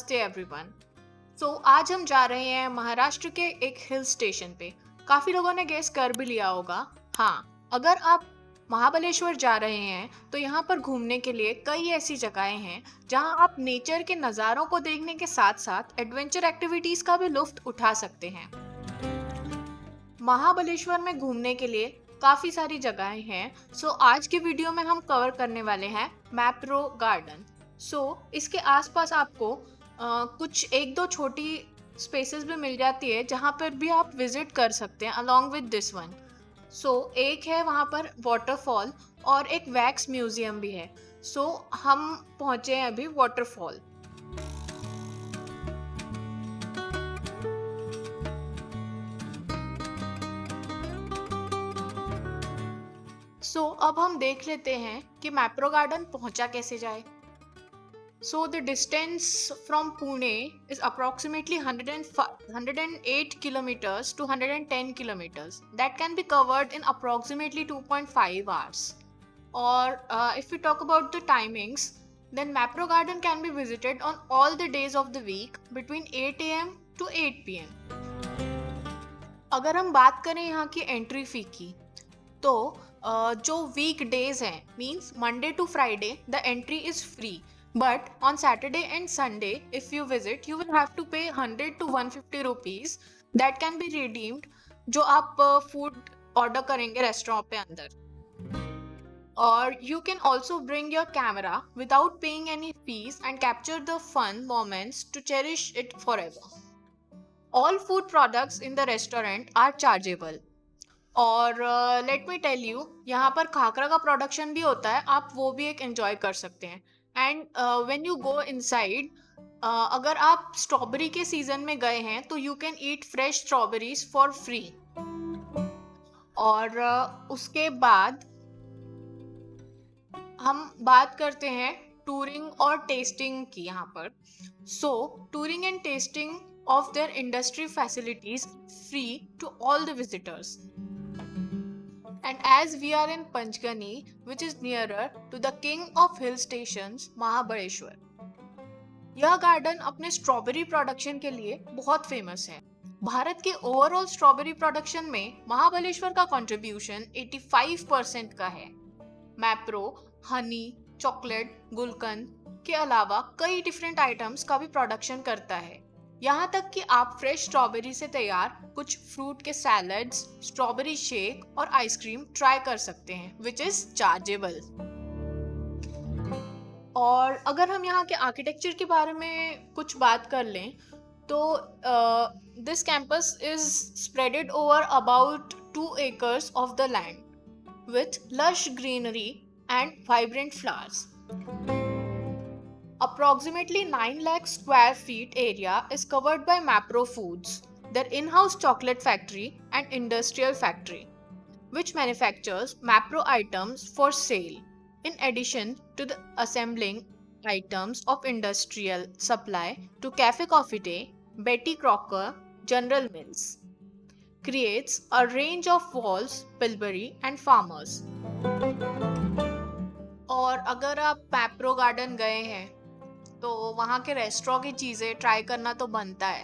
नमस्ते एवरीवन। आज हम जा रहे हैं महाराष्ट्र के एक हिल स्टेशन पे। काफी लोगों ने गेस कर भी लिया होगा। हाँ, अगर आप महाबलेश्वर जा रहे हैं तो यहाँ पर घूमने के लिए कई ऐसी जगहें हैं जहाँ आप नेचर के नज़ारों को देखने के साथ साथ एडवेंचर एक्टिविटीज का भी लुत्फ उठा सकते हैं। महाबलेश्वर में घूमने के लिए काफी सारी जगहें हैं। आज के वीडियो में हम कवर करने वाले हैं मैप्रो गार्डन। इसके आसपास आपको कुछ एक दो छोटी स्पेसेस भी मिल जाती है जहाँ पर भी आप विजिट कर सकते हैं अलोंग विद दिस वन। एक है वहाँ पर वाटरफॉल और एक वैक्स म्यूजियम भी है। हम पहुँचे हैं अभी वाटरफॉल। अब हम देख लेते हैं कि मैप्रो गार्डन पहुंचा कैसे जाए। The distance from Pune is approximately 108 kilometers to 110 kilometers. That can be covered in approximately 2.5 hours. Or if we talk about the timings, then Mapro Garden can be visited on all the days of the week between 8 a.m. to 8 p.m. अगर हम बात करें यहाँ की entry fee की, तो जो weekdays हैं means Monday to Friday the entry is free, but on Saturday and Sunday if you visit you will have to pay 100 to 150 rupees that can be redeemed जो आप food order करेंगे restaurant पे अंदर। और you can also bring your camera without paying any fees and capture the fun moments to cherish it forever. All food products in the restaurant are chargeable. और let me tell you, यहाँ पर खाकरा का production भी होता है, आप वो भी एक एंजॉय कर सकते हैं। And when you go inside, अगर आप स्ट्रॉबेरी के सीजन में गए हैं तो you can eat fresh strawberries for free. और उसके बाद हम बात करते हैं टूरिंग और टेस्टिंग की यहाँ पर। Touring and testing of their industry facilities free to all the visitors. And as we are in Panchgani, which is nearer to the king of hill stations, Mahabaleshwar, यह गार्डन अपने strawberry production के लिए बहुत famous है। भारत के overall strawberry production में महाबलेश्वर का contribution 85% का है। मैप्रो हनी, चॉकलेट, गुलकंद के अलावा कई डिफरेंट आइटम्स का भी प्रोडक्शन करता है। यहाँ तक कि आप फ्रेश स्ट्रॉबेरी से तैयार कुछ फ्रूट के सैलड्स, स्ट्रॉबेरी शेक और आइसक्रीम ट्राई कर सकते हैं, विच इज चार्जेबल। और अगर हम यहाँ के आर्किटेक्चर के बारे में कुछ बात कर लें तो this campus is spreaded over about 2 acres of the land with lush greenery and vibrant flowers. Approximately 9 lakh square feet area is covered by Mapro Foods, their in-house chocolate factory and industrial factory, which manufactures Mapro items for sale, in addition to the assembling items of industrial supply to Cafe Coffee Day, Betty Crocker, General Mills. Creates a range of walls, Pillsbury and farmers. और अगर आप Mapro garden गए हैं तो वहाँ के restaurant की चीज़ें ट्राई करना तो बनता है।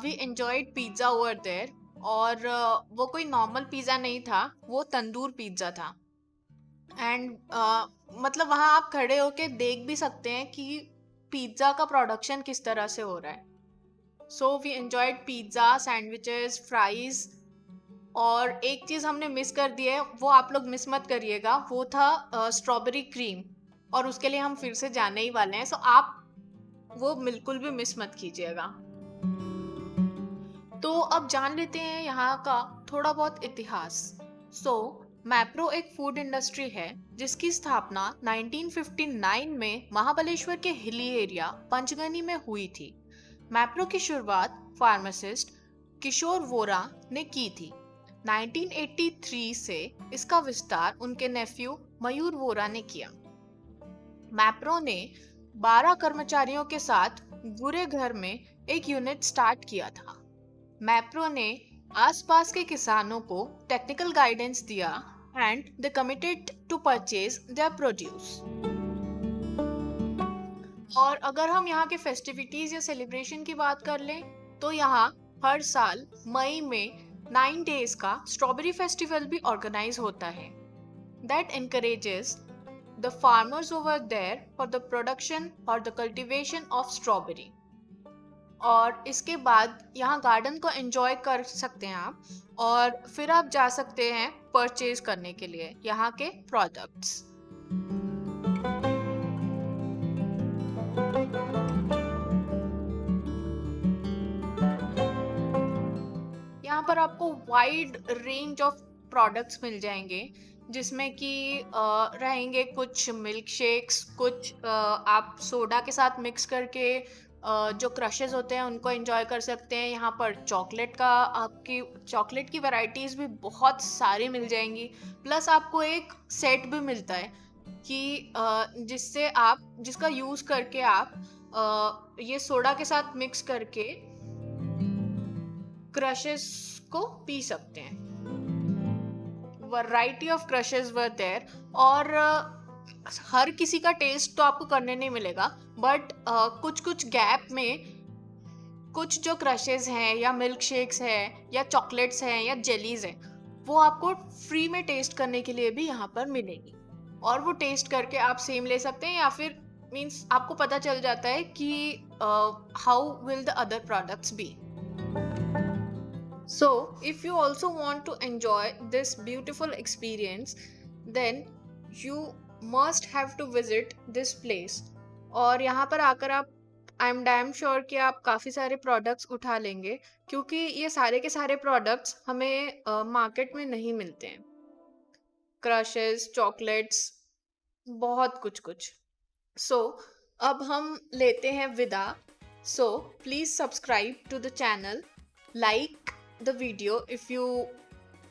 We enjoyed pizza over there. और वो कोई नॉर्मल पिज़्ज़ा नहीं था, वो तंदूर पिज़्ज़ा था। एंड मतलब वहाँ आप खड़े होके देख भी सकते हैं कि पिज़्ज़ा का प्रोडक्शन किस तरह से हो रहा है। We enjoyed pizza, sandwiches, fries. और एक चीज़ हमने मिस कर दी है, वो आप लोग मिस मत करिएगा, वो था स्ट्रॉबेरी क्रीम। और उसके लिए हम फिर से जाने ही वाले हैं, आप वो बिल्कुल भी मिस मत कीजिएगा। तो अब जान लेते हैं यहाँ का थोड़ा बहुत इतिहास। मैप्रो एक फूड इंडस्ट्री है जिसकी स्थापना 1959 में महाबलेश्वर के हिली एरिया पंचगनी में हुई थी। मैप्रो की शुरुआत फार्मासिस्ट किशोर वोरा ने की थी। 1983 से इसका विस्तार उनके नेफ्यू मयूर वोरा ने किया। मैप्रो ने 12 कर्मचारियों के साथ बुरे घर में एक यूनिट स्टार्ट किया था। मैप्रो ने आसपास के किसानों को टेक्निकल गाइडेंस दिया and they committed to purchase their produce. और अगर हम यहाँ के फेस्टिविटीज या सेलिब्रेशन की बात कर लें तो यहाँ हर साल मई में 9 days का स्ट्रॉबेरी फेस्टिवल भी ऑर्गेनाइज होता है that encourages the farmers over there for the production or the cultivation of strawberry. और इसके बाद यहाँ गार्डन को एंजॉय कर सकते हैं आप और फिर आप जा सकते हैं परचेज करने के लिए यहाँ के प्रोडक्ट्स। यहाँ पर आपको वाइड रेंज ऑफ प्रोडक्ट्स मिल जाएंगे जिसमें कि रहेंगे कुछ मिल्क शेक्स, कुछ आप सोडा के साथ मिक्स करके जो क्रशेस होते हैं उनको एंजॉय कर सकते हैं। यहाँ पर चॉकलेट की वैरायटीज़ भी बहुत सारी मिल जाएंगी। प्लस आपको एक सेट भी मिलता है कि जिसका यूज़ करके आप ये सोडा के साथ मिक्स करके क्रशेस को पी सकते हैं। Variety of crushes were there और हर किसी का टेस्ट तो आपको करने नहीं मिलेगा, बट कुछ कुछ गैप में कुछ जो क्रशेस हैं या मिल्क शेक्स हैं या चॉकलेट्स हैं या जेलीज हैं वो आपको फ्री में टेस्ट करने के लिए भी यहाँ पर मिलेगी और वो टेस्ट करके आप सेम ले सकते हैं या फिर मीन्स आपको पता चल जाता है कि how will the other products be. So, if you also want to enjoy this beautiful experience, then you must have to visit this place. और यहाँ पर आकर आप आई एम डैम श्योर कि आप काफ़ी सारे प्रोडक्ट्स उठा लेंगे क्योंकि ये सारे के सारे प्रोडक्ट्स हमें मार्केट में नहीं मिलते हैं। क्रशेस, चॉकलेट्स, बहुत कुछ कुछ। सो अब हम लेते हैं विदा। So please subscribe to the channel, like the video if you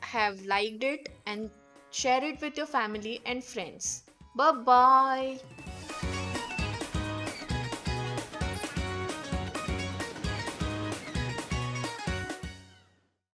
have liked it, and share it with your family and friends. Bye bye.